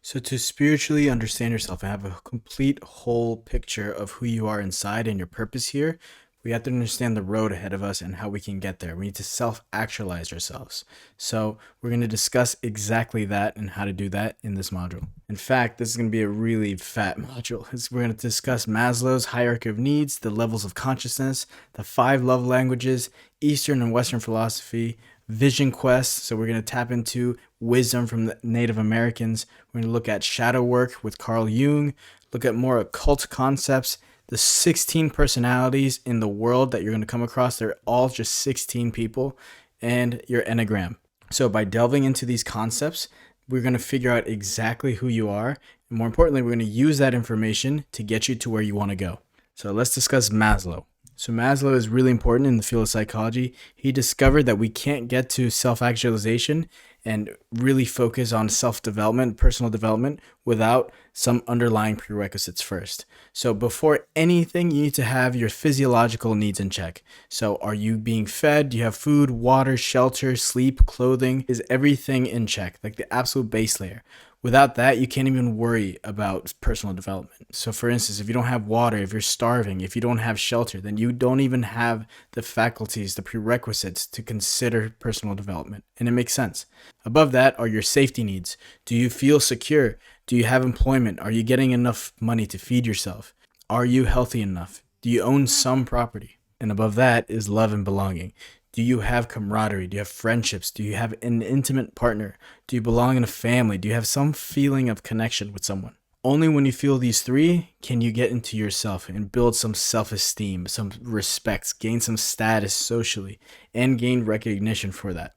So, to spiritually understand yourself and have a complete whole picture of who you are inside and your purpose here, we have to understand the road ahead of us and how we can get there. We need to self actualize ourselves. So, we're going to discuss exactly that and how to do that in this module. In fact, this is going to be a really fat module. We're going to discuss Maslow's hierarchy of needs, the levels of consciousness, the 5 love languages, Eastern and Western philosophy, vision quest. So we're going to tap into wisdom from the Native Americans. We're going to look at shadow work with Carl Jung, look at more occult concepts, the 16 personalities in the world that you're going to come across. They're all just 16 people, and your enneagram. So by delving into these concepts, we're going to figure out exactly who you are. And more importantly, we're going to use that information to get you to where you want to go. So let's discuss Maslow. So Maslow is really important in the field of psychology. He discovered that we can't get to self-actualization and really focus on self-development, personal development, without some underlying prerequisites first. So before anything, you need to have your physiological needs in check. So are you being fed? Do you have food, water, shelter, sleep, clothing? Is everything in check? Like the absolute base layer. Without that, you can't even worry about personal development. So for instance, if you don't have water, if you're starving, if you don't have shelter, then you don't even have the faculties, the prerequisites to consider personal development. And it makes sense. Above that are your safety needs. Do you feel secure? Do you have employment? Are you getting enough money to feed yourself? Are you healthy enough? Do you own some property? And above that is love and belonging. Do you have camaraderie? Do you have friendships? Do you have an intimate partner? Do you belong in a family? Do you have some feeling of connection with someone? Only when you feel these 3 can you get into yourself and build some self-esteem, some respect, gain some status socially, and gain recognition for that.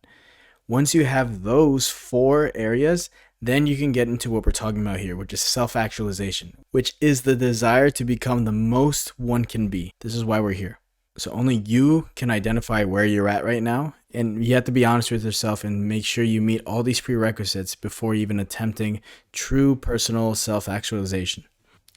Once you have those 4 areas, then you can get into what we're talking about here, which is self-actualization, which is the desire to become the most one can be. This is why we're here. So only you can identify where you're at right now, and you have to be honest with yourself and make sure you meet all these prerequisites before even attempting true personal self-actualization.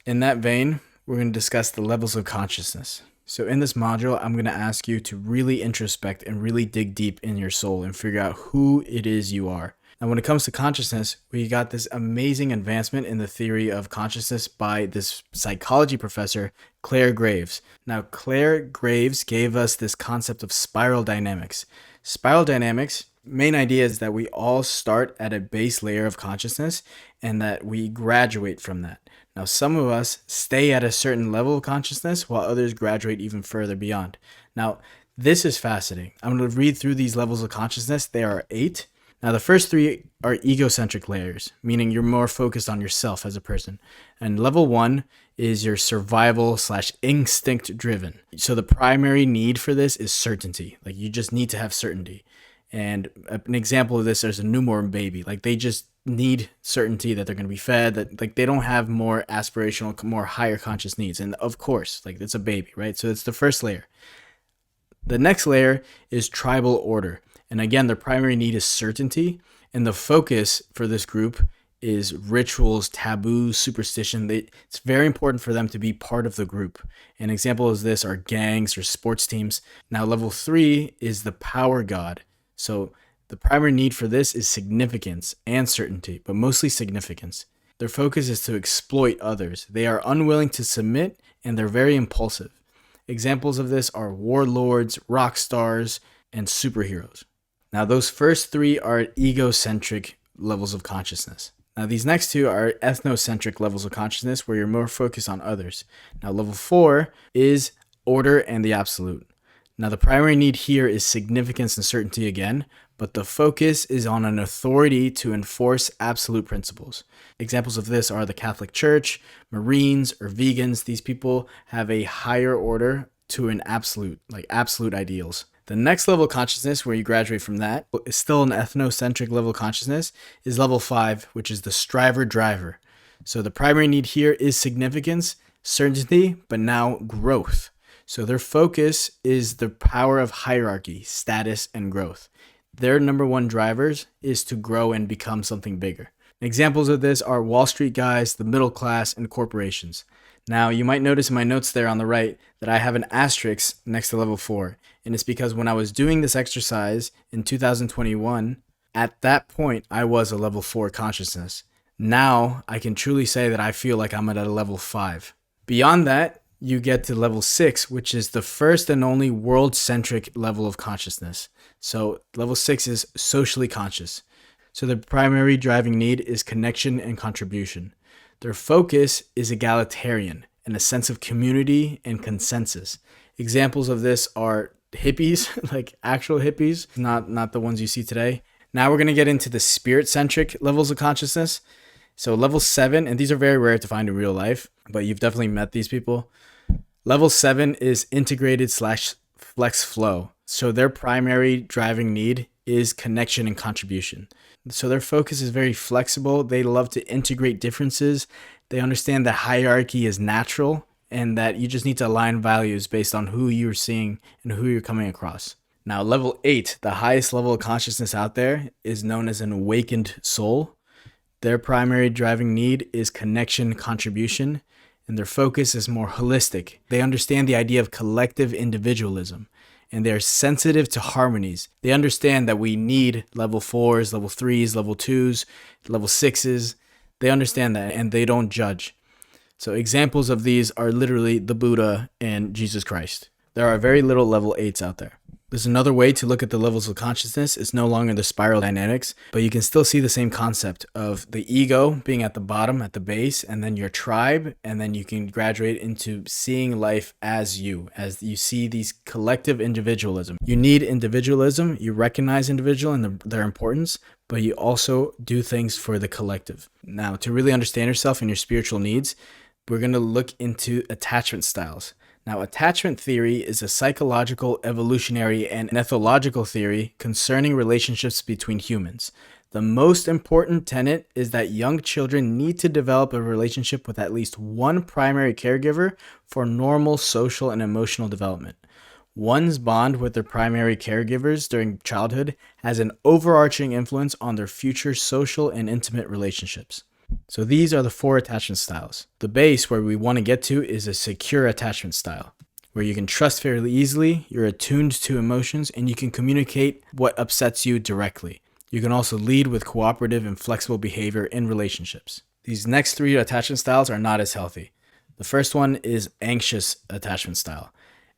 In that vein, we're going to discuss the levels of consciousness. So in this module, I'm going to ask you to really introspect and really dig deep in your soul and figure out who it is you are. Now, when it comes to consciousness, we got this amazing advancement in the theory of consciousness by this psychology professor, Claire Graves. Now, Claire Graves gave us this concept of spiral dynamics. Spiral dynamics, main idea is that we all start at a base layer of consciousness and that we graduate from that. Now, some of us stay at a certain level of consciousness while others graduate even further beyond. Now, this is fascinating. I'm going to read through these levels of consciousness. There are 8. Now, the first 3 are egocentric layers, meaning you're more focused on yourself as a person. And level 1 is your survival/instinct driven. So the primary need for this is certainty. Like you just need to have certainty. And an example of this, there's a newborn baby. Like they just need certainty that they're going to be fed, that like they don't have more aspirational, more higher conscious needs. And of course, like it's a baby, right? So it's the first layer. The next layer is tribal order. And again, their primary need is certainty. And the focus for this group is rituals, taboos, superstition. It's very important for them to be part of the group. An example of this are gangs or sports teams. Now, level 3 is the power god. So the primary need for this is significance and certainty, but mostly significance. Their focus is to exploit others. They are unwilling to submit, and they're very impulsive. Examples of this are warlords, rock stars, and superheroes. Now, those first 3 are egocentric levels of consciousness. Now, these next 2 are ethnocentric levels of consciousness where you're more focused on others. Now, level 4 is order and the absolute. Now, the primary need here is significance and certainty again, but the focus is on an authority to enforce absolute principles. Examples of this are the Catholic Church, Marines, or vegans. These people have a higher order to an absolute, like absolute ideals. The next level of consciousness, where you graduate from that, is still an ethnocentric level of consciousness, is level 5, which is the striver-driver. So the primary need here is significance, certainty, but now growth. So their focus is the power of hierarchy, status, and growth. Their number 1 drivers is to grow and become something bigger. Examples of this are Wall Street guys, the middle class, and corporations. Now, you might notice in my notes there on the right that I have an asterisk next to level 4. And it's because when I was doing this exercise in 2021, at that point, I was a level 4 consciousness. Now I can truly say that I feel like I'm at a level 5. Beyond that, you get to level 6, which is the first and only world-centric level of consciousness. So level 6 is socially conscious. So the primary driving need is connection and contribution. Their focus is egalitarian and a sense of community and consensus. Examples of this are hippies, like actual hippies, not the ones you see today. Now we're going to get into the spirit-centric levels of consciousness. So level 7, and these are very rare to find in real life, but you've definitely met these people. Level 7 is integrated / flex flow. So their primary driving need is connection and contribution. So their focus is very flexible. They love to integrate differences. They understand that hierarchy is natural and that you just need to align values based on who you're seeing and who you're coming across. Now, level 8, the highest level of consciousness out there, is known as an awakened soul. Their primary driving need is connection, contribution, and their focus is more holistic. They understand the idea of collective individualism, and they're sensitive to harmonies. They understand that we need level 4s, level 3s, level 2s, level 6s. They understand that, and they don't judge. So examples of these are literally the Buddha and Jesus Christ. There are very little level 8s out there. There's another way to look at the levels of consciousness. It's no longer the spiral dynamics, but you can still see the same concept of the ego being at the bottom, at the base, and then your tribe, and then you can graduate into seeing life as you see these collective individualism. You need individualism, you recognize individual and their importance, but you also do things for the collective. Now, to really understand yourself and your spiritual needs, we're going to look into attachment styles. Now, attachment theory is a psychological, evolutionary, and ethological theory concerning relationships between humans. The most important tenet is that young children need to develop a relationship with at least one primary caregiver for normal social and emotional development. One's bond with their primary caregivers during childhood has an overarching influence on their future social and intimate relationships. So these are the 4 attachment styles. The base where we want to get to is a secure attachment style, where you can trust fairly easily, you're attuned to emotions, and you can communicate what upsets you directly. You can also lead with cooperative and flexible behavior in relationships. These next 3 attachment styles are not as healthy. The first one is anxious attachment style.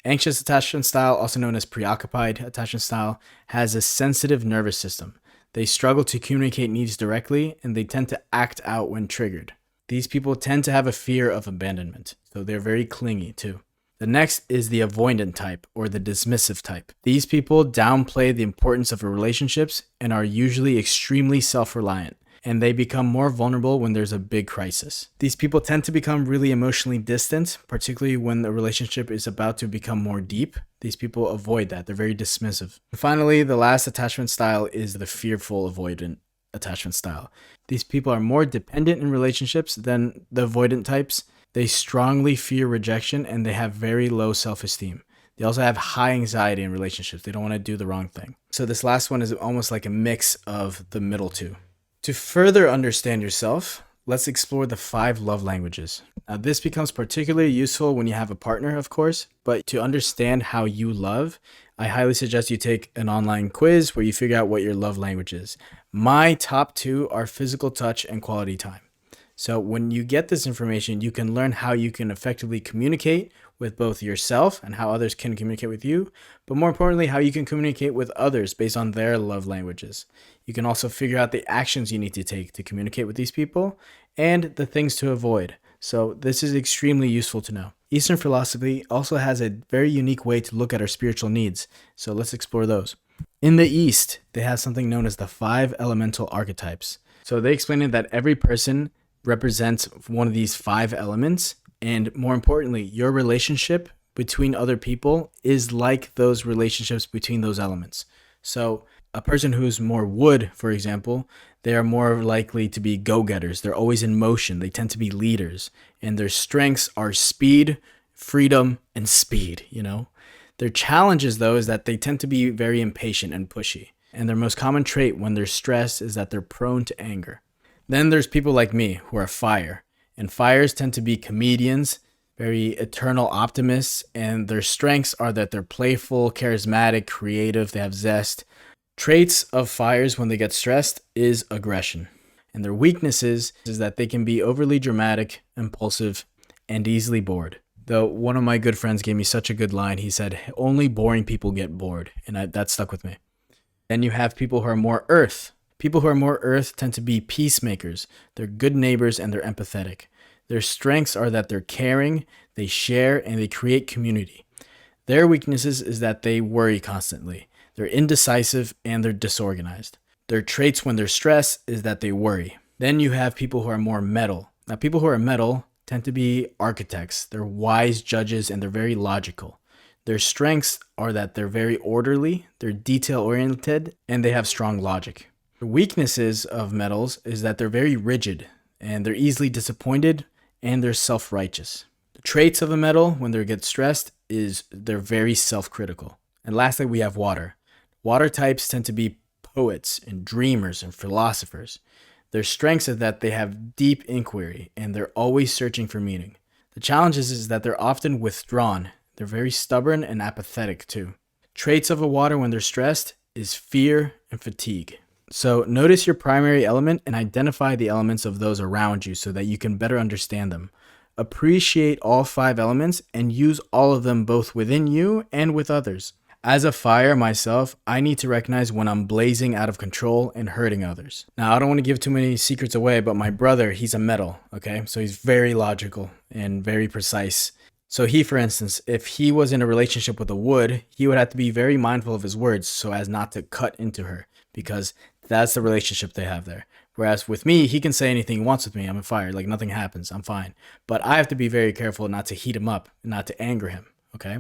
Anxious attachment style, also known as preoccupied attachment style, has a sensitive nervous system. They struggle to communicate needs directly, and they tend to act out when triggered. These people tend to have a fear of abandonment, so they're very clingy too. The next is the avoidant type, or the dismissive type. These people downplay the importance of relationships and are usually extremely self-reliant, and they become more vulnerable when there's a big crisis. These people tend to become really emotionally distant, particularly when the relationship is about to become more deep. These people avoid that. They're very dismissive. And finally, the last attachment style is the fearful avoidant attachment style. These people are more dependent in relationships than the avoidant types. They strongly fear rejection, and they have very low self-esteem. They also have high anxiety in relationships. They don't want to do the wrong thing. So this last one is almost like a mix of the middle two. To further understand yourself, let's explore the 5 love languages. Now, this becomes particularly useful when you have a partner, of course, but to understand how you love, I highly suggest you take an online quiz where you figure out what your love language is. My top 2 are physical touch and quality time. So when you get this information, you can learn how you can effectively communicate with both yourself and how others can communicate with you, but more importantly, how you can communicate with others based on their love languages. You can also figure out the actions you need to take to communicate with these people and the things to avoid. So this is extremely useful to know. Eastern philosophy also has a very unique way to look at our spiritual needs. So let's explore those. In the East, they have something known as the 5 elemental archetypes. So they explain it that every person represents one of these 5 elements, and more importantly, your relationship between other people is like those relationships between those elements. So a person who's more wood, for example, they are more likely to be go-getters. They're always in motion. They tend to be leaders, and their strengths are speed, freedom, and speed, Their challenges, though, is that they tend to be very impatient and pushy, and their most common trait when they're stressed is that they're prone to anger. Then there's people like me who are fire, and fires tend to be comedians, very eternal optimists, and their strengths are that they're playful, charismatic, creative, they have zest. Traits of fires when they get stressed is aggression. And their weaknesses is that they can be overly dramatic, impulsive, and easily bored. Though one of my good friends gave me such a good line. He said, only boring people get bored. And that stuck with me. Then you have people who are more earth. People who are more earth tend to be peacemakers. They're good neighbors and they're empathetic. Their strengths are that they're caring, they share, and they create community. Their weaknesses is that they worry constantly. They're indecisive and they're disorganized. Their traits when they're stressed is that they worry. Then you have people who are more metal. Now, people who are metal tend to be architects. They're wise judges and they're very logical. Their strengths are that they're very orderly, they're detail-oriented, and they have strong logic. The weaknesses of metals is that they're very rigid and they're easily disappointed and they're self-righteous. The traits of a metal when they get stressed is they're very self-critical. And lastly, we have water. Water types tend to be poets and dreamers and philosophers. Their strengths are that they have deep inquiry and they're always searching for meaning. The challenge is that they're often withdrawn. They're very stubborn and apathetic too. Traits of a water when they're stressed is fear and fatigue. So notice your primary element and identify the elements of those around you so that you can better understand them. Appreciate all 5 elements and use all of them both within you and with others. As a fire myself, I need to recognize when I'm blazing out of control and hurting others. Now, I don't want to give too many secrets away, but my brother, he's a metal, okay? So he's very logical and very precise. So he, for instance, if he was in a relationship with a wood, he would have to be very mindful of his words so as not to cut into her, because that's the relationship they have there. Whereas with me, he can say anything he wants with me. I'm a fire, like nothing happens, I'm fine. But I have to be very careful not to heat him up, not to anger him, okay?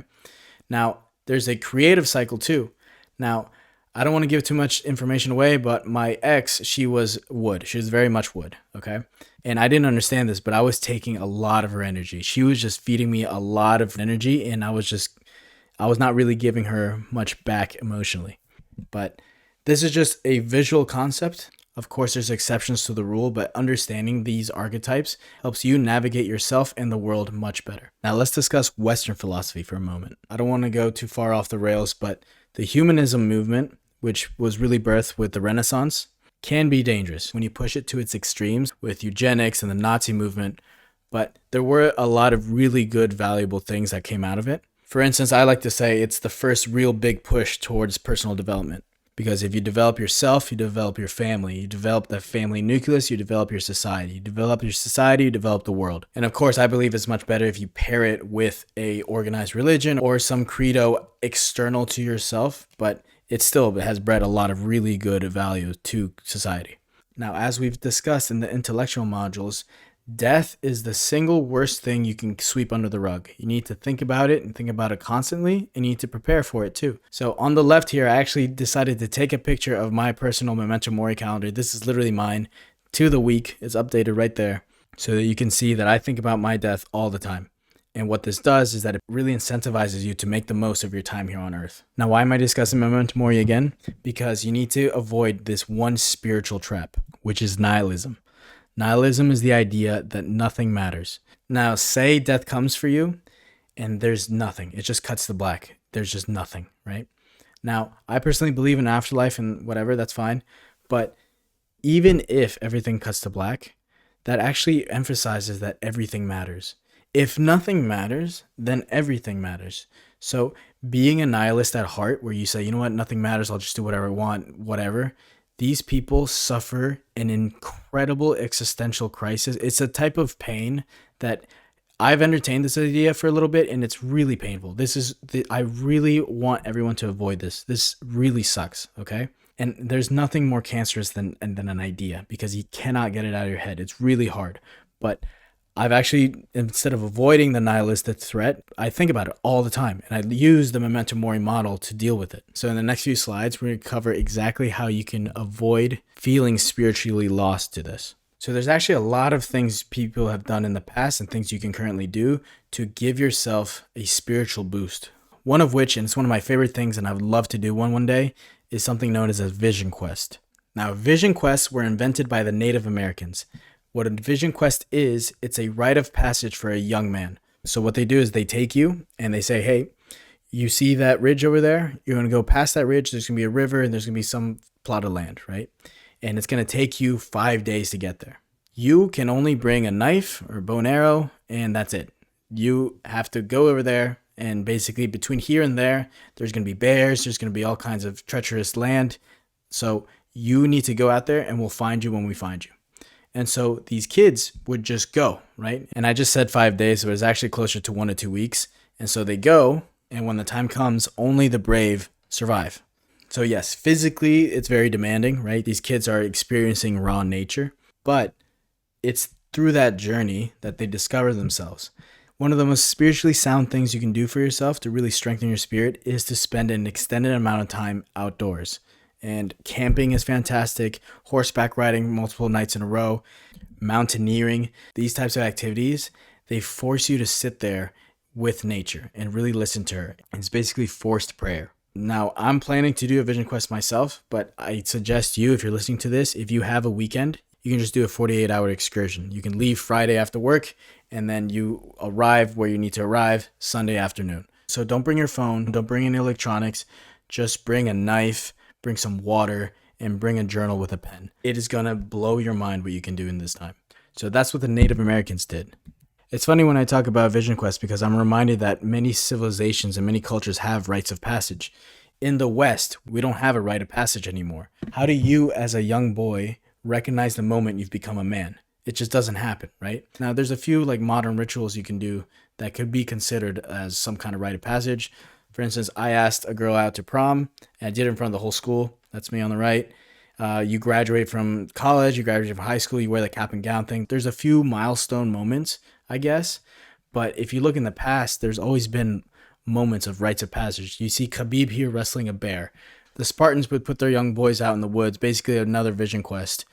Now, there's a creative cycle too. Now, I don't want to give too much information away, but my ex, she was wood. She was very much wood, okay? And I didn't understand this, but I was taking a lot of her energy. She was just feeding me a lot of energy, and I was not really giving her much back emotionally. But this is just a visual concept. Of course, there's exceptions to the rule, but understanding these archetypes helps you navigate yourself and the world much better. Now, let's discuss Western philosophy for a moment. I don't want to go too far off the rails, but the humanism movement, which was really birthed with the Renaissance, can be dangerous when you push it to its extremes with eugenics and the Nazi movement, but there were a lot of really good, valuable things that came out of it. For instance, I like to say it's the first real big push towards personal development. Because if you develop yourself, you develop your family. You develop the family nucleus, you develop your society. You develop your society, you develop the world. And of course, I believe it's much better if you pair it with a organized religion or some credo external to yourself, but it still has bred a lot of really good value to society. Now, as we've discussed in the intellectual modules, death is the single worst thing you can sweep under the rug. You need to think about it and think about it constantly, and you need to prepare for it too. So on the left here, I actually decided to take a picture of my personal Memento Mori calendar. This is literally mine to the week. It's updated right there so that you can see that I think about my death all the time. And what this does is that it really incentivizes you to make the most of your time here on Earth. Now, why am I discussing Memento Mori again? Because you need to avoid this one spiritual trap, which is nihilism. Nihilism is the idea that nothing matters. Now, say death comes for you and there's nothing. It just cuts to black. There's just nothing, right? Now, I personally believe in afterlife and whatever, that's fine. But even if everything cuts to black, that actually emphasizes that everything matters. If nothing matters, then everything matters. So being a nihilist at heart, where you say, you know what, nothing matters, I'll just do whatever I want, whatever. These people suffer an incredible existential crisis. It's a type of pain that I've entertained this idea for a little bit, and it's really painful. I really want everyone to avoid this. This really sucks, okay? And there's nothing more cancerous than an idea, because you cannot get it out of your head. It's really hard. But I've actually, instead of avoiding the nihilistic threat, I think about it all the time, and I use the Memento Mori model to deal with it. So in the next few slides, we're going to cover exactly how you can avoid feeling spiritually lost to this. So there's actually a lot of things people have done in the past and things you can currently do to give yourself a spiritual boost. One of which, and it's one of my favorite things, and I would love to do one day, is something known as a vision quest. Now, vision quests were invented by the Native Americans. What a vision quest is, it's a rite of passage for a young man. So what they do is they take you and they say, hey, you see that ridge over there? You're going to go past that ridge. There's going to be a river and there's going to be some plot of land, right? and it's going to take you 5 days to get there. You can only bring a knife or a bow and arrow, and that's it. You have to go over there, and basically between here and there, there's going to be bears, there's going to be all kinds of treacherous land. So you need to go out there, and we'll find you when we find you. And so these kids would just go, right? And I just said 5 days, but it's actually closer to 1 to 2 weeks. And so they go, and when the time comes, only the brave survive. So yes, physically, it's very demanding, right? These kids are experiencing raw nature, but it's through that journey that they discover themselves. One of the most spiritually sound things you can do for yourself to really strengthen your spirit is to spend an extended amount of time outdoors. And camping is fantastic, horseback riding multiple nights in a row, mountaineering, these types of activities, they force you to sit there with nature and really listen to her. It's basically forced prayer. Now, I'm planning to do a vision quest myself, but I suggest you, if you're listening to this, if you have a weekend, you can just do a 48-hour excursion. You can leave Friday after work, and then you arrive where you need to arrive Sunday afternoon. So don't bring your phone, don't bring any electronics, just bring a knife, bring some water, and bring a journal with a pen. It is going to blow your mind what you can do in this time. So that's what the Native Americans did. It's funny when I talk about Vision Quest because I'm reminded that many civilizations and many cultures have rites of passage. In the West, we don't have a rite of passage anymore. How do you, as a young boy, recognize the moment you've become a man? It just doesn't happen, right? Now, there's a few like modern rituals you can do that could be considered as some kind of rite of passage. For instance, I asked a girl out to prom, and I did it in front of the whole school. That's me on the right. You graduate from college, you graduate from high school, you wear the cap and gown thing. There's a few milestone moments, I guess. But if you look in the past, there's always been moments of rites of passage. You see Khabib here wrestling a bear. The Spartans would put their young boys out in the woods, basically another vision quest.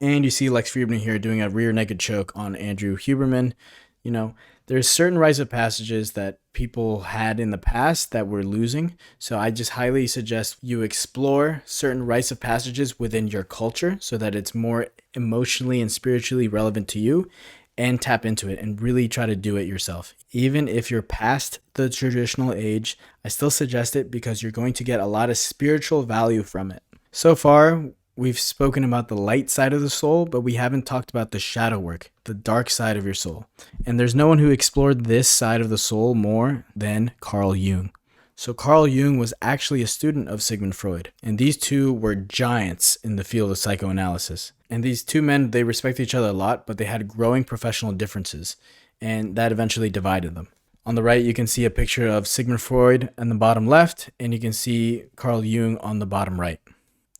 And you see Lex Friedman here doing a rear naked choke on Andrew Huberman. You know, there's certain rites of passages that people had in the past that we're losing. So I just highly suggest you explore certain rites of passages within your culture so that it's more emotionally and spiritually relevant to you, and tap into it and really try to do it yourself. Even if you're past the traditional age, I still suggest it because you're going to get a lot of spiritual value from it. So far, we've spoken about the light side of the soul, but we haven't talked about the shadow work, the dark side of your soul. And there's no one who explored this side of the soul more than Carl Jung. So Carl Jung was actually a student of Sigmund Freud, and these two were giants in the field of psychoanalysis. And these two men, they respected each other a lot, but they had growing professional differences, and that eventually divided them. On the right, you can see a picture of Sigmund Freud on the bottom left, and you can see Carl Jung on the bottom right.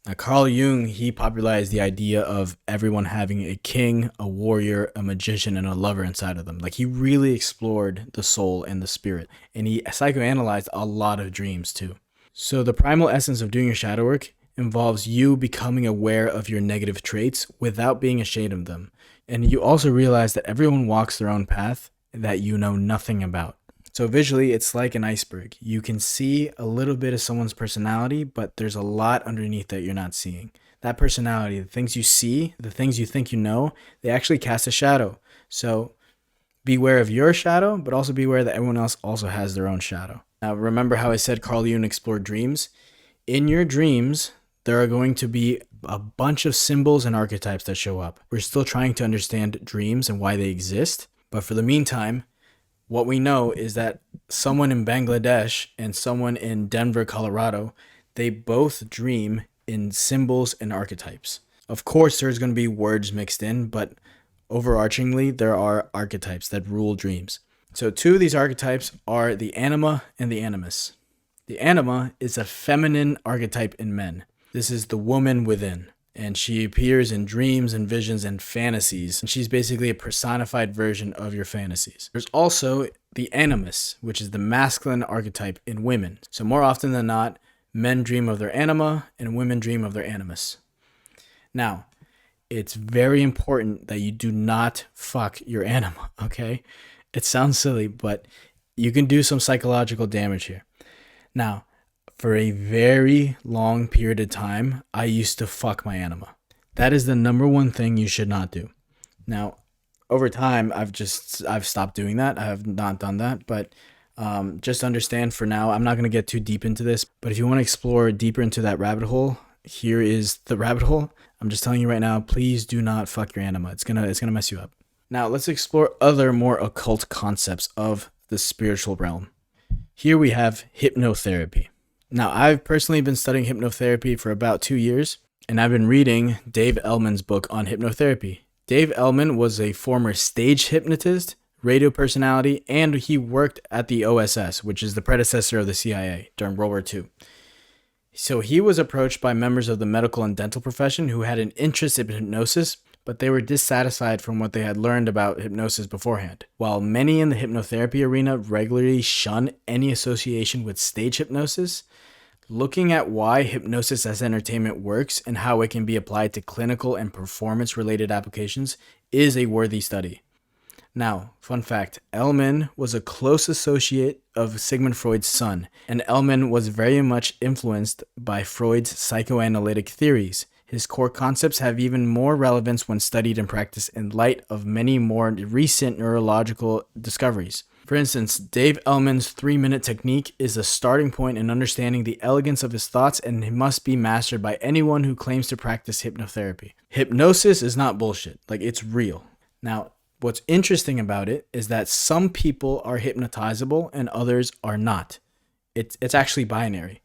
Now, Carl Jung, he popularized the idea of everyone having a king, a warrior, a magician, and a lover inside of them. Like, he really explored the soul and the spirit, and he psychoanalyzed a lot of dreams too. So the primal essence of doing your shadow work involves you becoming aware of your negative traits without being ashamed of them. And you also realize that everyone walks their own path that you know nothing about. So visually, it's like an iceberg. You can see a little bit of someone's personality, but there's a lot underneath that you're not seeing. That personality, the things you see, the things you think you know, they actually cast a shadow. So beware of your shadow, but also beware that everyone else also has their own shadow. Now, remember how I said Carl Jung explored dreams? In your dreams, there are going to be a bunch of symbols and archetypes that show up. We're still trying to understand dreams and why they exist, but for the meantime, what we know is that someone in Bangladesh and someone in Denver, Colorado, they both dream in symbols and archetypes. Of course, there's going to be words mixed in, but overarchingly, there are archetypes that rule dreams. So two of these archetypes are the anima and the animus. The anima is a feminine archetype in men. This is the woman within, and she appears in dreams and visions and fantasies. And she's basically a personified version of your fantasies. There's also the animus, which is the masculine archetype in women. So more often than not, men dream of their anima and women dream of their animus. Now, it's very important that you do not fuck your anima, okay? It sounds silly, but you can do some psychological damage here. Now, for a very long period of time, I used to fuck my anima. That is the number one thing you should not do. Now, over time, I've stopped doing that. I have not done that, but just understand for now, I'm not going to get too deep into this, but if you want to explore deeper into that rabbit hole, here is the rabbit hole. I'm just telling you right now, please do not fuck your anima. It's gonna mess you up. Now let's explore other more occult concepts of the spiritual realm. Here we have hypnotherapy. Now, I've personally been studying hypnotherapy for about 2 years, and I've been reading Dave Ellman's book on hypnotherapy. Dave Ellman was a former stage hypnotist, radio personality, and he worked at the OSS, which is the predecessor of the CIA during World War II. So he was approached by members of the medical and dental profession who had an interest in hypnosis, but they were dissatisfied from what they had learned about hypnosis beforehand. While many in the hypnotherapy arena regularly shun any association with stage hypnosis, looking at why hypnosis as entertainment works and how it can be applied to clinical and performance-related applications is a worthy study. Now, fun fact, Ellman was a close associate of Sigmund Freud's son, and Ellman was very much influenced by Freud's psychoanalytic theories. His core concepts have even more relevance when studied and practiced in light of many more recent neurological discoveries. For instance, Dave Ellman's 3-minute technique is a starting point in understanding the elegance of his thoughts, and it must be mastered by anyone who claims to practice hypnotherapy. Hypnosis is not bullshit. It's real. Now, what's interesting about it is that some people are hypnotizable and others are not. It's actually binary.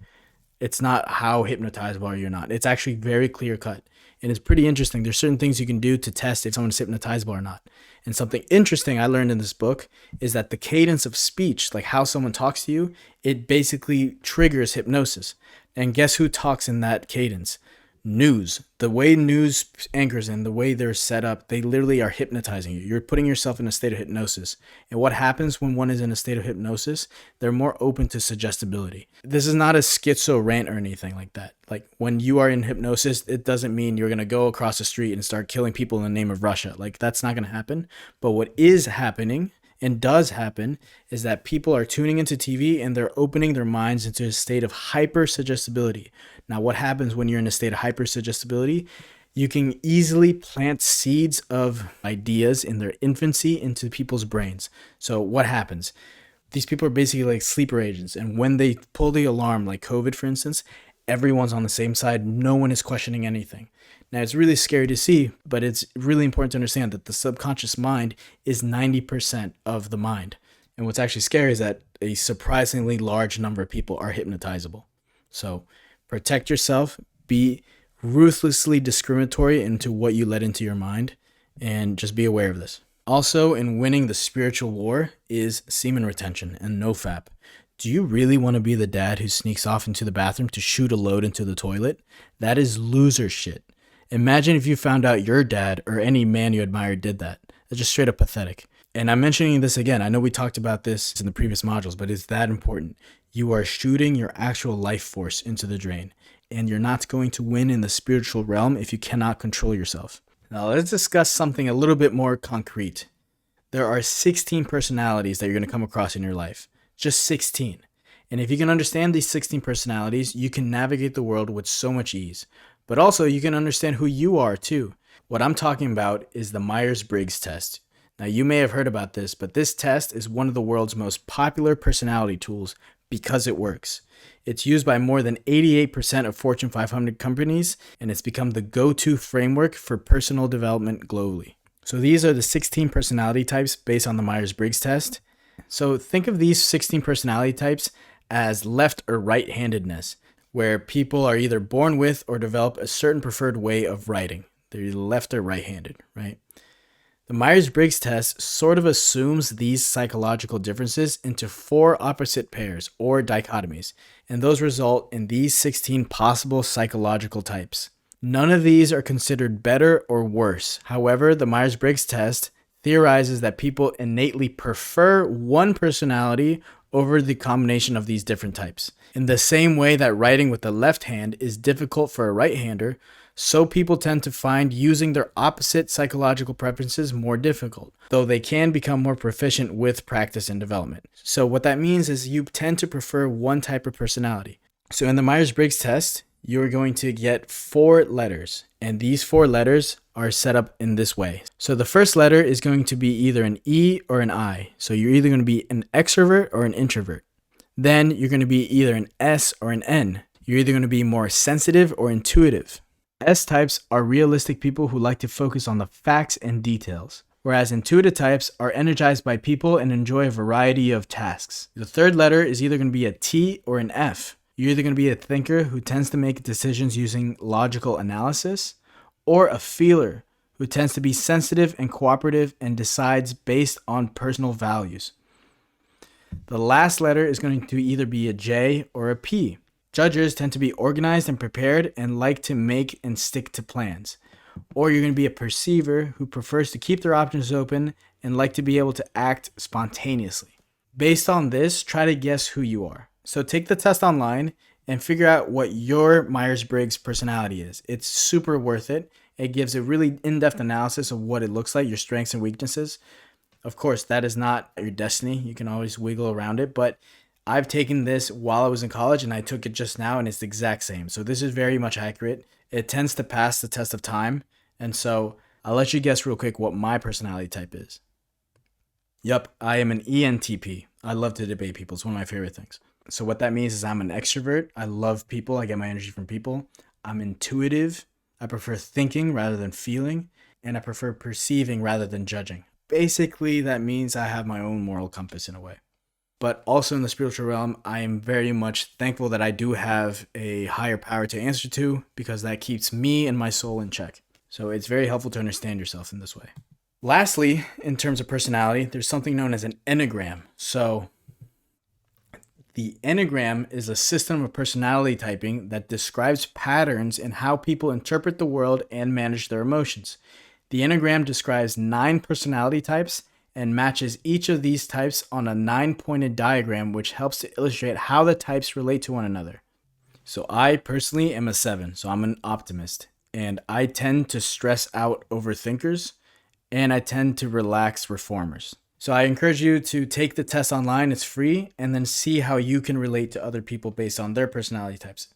It's not how hypnotizable are you or not. It's actually very clear cut. And it's pretty interesting. There's certain things you can do to test if someone's hypnotizable or not. And something interesting I learned in this book is that the cadence of speech, like how someone talks to you, it basically triggers hypnosis. And guess who talks in that cadence? News. The way news anchors and the way they're set up, they literally are hypnotizing you. You're putting yourself in a state of hypnosis. And what happens when one is in a state of hypnosis? They're more open to suggestibility. This is not a schizo rant or anything like that. When you are in hypnosis, it doesn't mean you're going to go across the street and start killing people in the name of Russia. That's not going to happen. But what is happening and does happen is that people are tuning into TV and they're opening their minds into a state of hyper-suggestibility. Now, what happens when you're in a state of hyper-suggestibility? You can easily plant seeds of ideas in their infancy into people's brains. So what happens? These people are basically like sleeper agents. And when they pull the alarm, like COVID, for instance, everyone's on the same side. No one is questioning anything. Now, it's really scary to see, but it's really important to understand that the subconscious mind is 90% of the mind. And what's actually scary is that a surprisingly large number of people are hypnotizable. So protect yourself, be ruthlessly discriminatory into what you let into your mind, and just be aware of this. Also, in winning the spiritual war is semen retention and nofap. Do you really want to be the dad who sneaks off into the bathroom to shoot a load into the toilet? That is loser shit. Imagine if you found out your dad or any man you admired did that. That's just straight up pathetic. And I'm mentioning this again. I know we talked about this in the previous modules, but it's that important. You are shooting your actual life force into the drain, and you're not going to win in the spiritual realm if you cannot control yourself. Now, let's discuss something a little bit more concrete. There are 16 personalities that you're going to come across in your life. Just 16. And if you can understand these 16 personalities, you can navigate the world with so much ease. But also, you can understand who you are too. What I'm talking about is the Myers-Briggs test. Now, you may have heard about this, but this test is one of the world's most popular personality tools because it works. It's used by more than 88% of Fortune 500 companies, and it's become the go-to framework for personal development globally. So these are the 16 personality types based on the Myers-Briggs test. So think of these 16 personality types as left or right-handedness, where people are either born with or develop a certain preferred way of writing. They're either left or right-handed, right? The Myers-Briggs test sort of assumes these psychological differences into 4 opposite pairs or dichotomies, and those result in these 16 possible psychological types. None of these are considered better or worse. However, the Myers-Briggs test theorizes that people innately prefer one personality over the combination of these different types. In the same way that writing with the left hand is difficult for a right-hander, so people tend to find using their opposite psychological preferences more difficult, though they can become more proficient with practice and development. So what that means is you tend to prefer one type of personality. So in the Myers-Briggs test, you're going to get 4 letters, and these 4 letters are set up in this way. So the first letter is going to be either an E or an I. So you're either going to be an extrovert or an introvert. Then you're going to be either an S or an N. You're either going to be more sensitive or intuitive. S types are realistic people who like to focus on the facts and details, whereas intuitive types are energized by people and enjoy a variety of tasks. The third letter is either going to be a T or an F. You're either going to be a thinker who tends to make decisions using logical analysis, or a feeler who tends to be sensitive and cooperative and decides based on personal values. The last letter is going to either be a J or a P. Judges tend to be organized and prepared and like to make and stick to plans. Or you're going to be a perceiver who prefers to keep their options open and like to be able to act spontaneously. Based on this, try to guess who you are. So take the test online and figure out what your Myers-Briggs personality is. It's super worth it. It gives a really in-depth analysis of what it looks like, your strengths and weaknesses. Of course, that is not your destiny. You can always wiggle around it, but I've taken this while I was in college and I took it just now and it's the exact same. So this is very much accurate. It tends to pass the test of time. And so I'll let you guess real quick what my personality type is. Yep, I am an ENTP. I love to debate people. It's one of my favorite things. So what that means is I'm an extrovert. I love people. I get my energy from people. I'm intuitive. I prefer thinking rather than feeling. And I prefer perceiving rather than judging. Basically, that means I have my own moral compass in a way. But also in the spiritual realm, I am very much thankful that I do have a higher power to answer to, because that keeps me and my soul in check. So it's very helpful to understand yourself in this way. Lastly, in terms of personality, there's something known as an enneagram. So the enneagram is a system of personality typing that describes patterns in how people interpret the world and manage their emotions. The enneagram describes 9 personality types and matches each of these types on a 9-pointed diagram, which helps to illustrate how the types relate to one another. So I personally am a 7, so I'm an optimist, and I tend to stress out overthinkers, and I tend to relax reformers. So I encourage you to take the test online, it's free, and then see how you can relate to other people based on their personality types.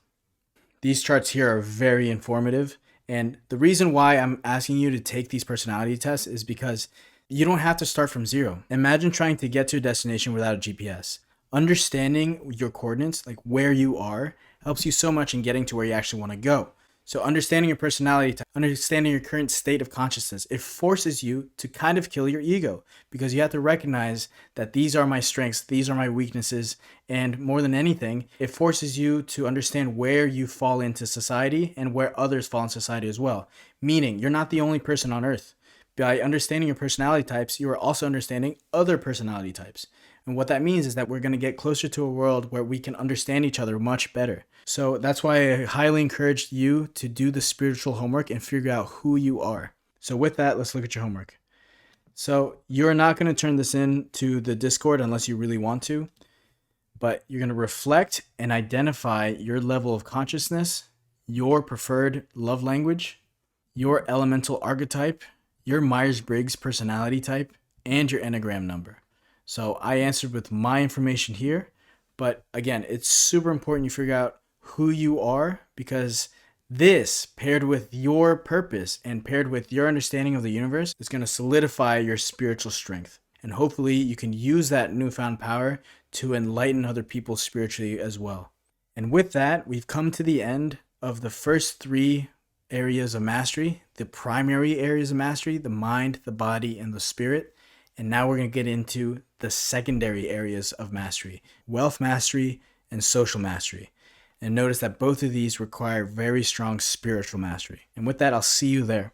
These charts here are very informative, and the reason why I'm asking you to take these personality tests is because you don't have to start from zero. Imagine trying to get to a destination without a GPS. Understanding your coordinates, like where you are, helps you so much in getting to where you actually want to go. So understanding your personality, understanding your current state of consciousness, it forces you to kind of kill your ego, because you have to recognize that these are my strengths, these are my weaknesses, and more than anything, it forces you to understand where you fall into society and where others fall in society as well. Meaning, you're not the only person on earth. By understanding your personality types, you are also understanding other personality types. And what that means is that we're going to get closer to a world where we can understand each other much better. So that's why I highly encourage you to do the spiritual homework and figure out who you are. So with that, let's look at your homework. So you're not going to turn this in to the Discord unless you really want to, but you're going to reflect and identify your level of consciousness, your preferred love language, your elemental archetype, your Myers-Briggs personality type, and your Enneagram number. So I answered with my information here, but again, it's super important you figure out who you are, because this, paired with your purpose and paired with your understanding of the universe, is going to solidify your spiritual strength. And hopefully you can use that newfound power to enlighten other people spiritually as well. And with that, we've come to the end of the first 3 areas of mastery, the primary areas of mastery, the mind, the body, and the spirit. And now we're going to get into the secondary areas of mastery, wealth mastery and social mastery. And notice that both of these require very strong spiritual mastery. And with that, I'll see you there.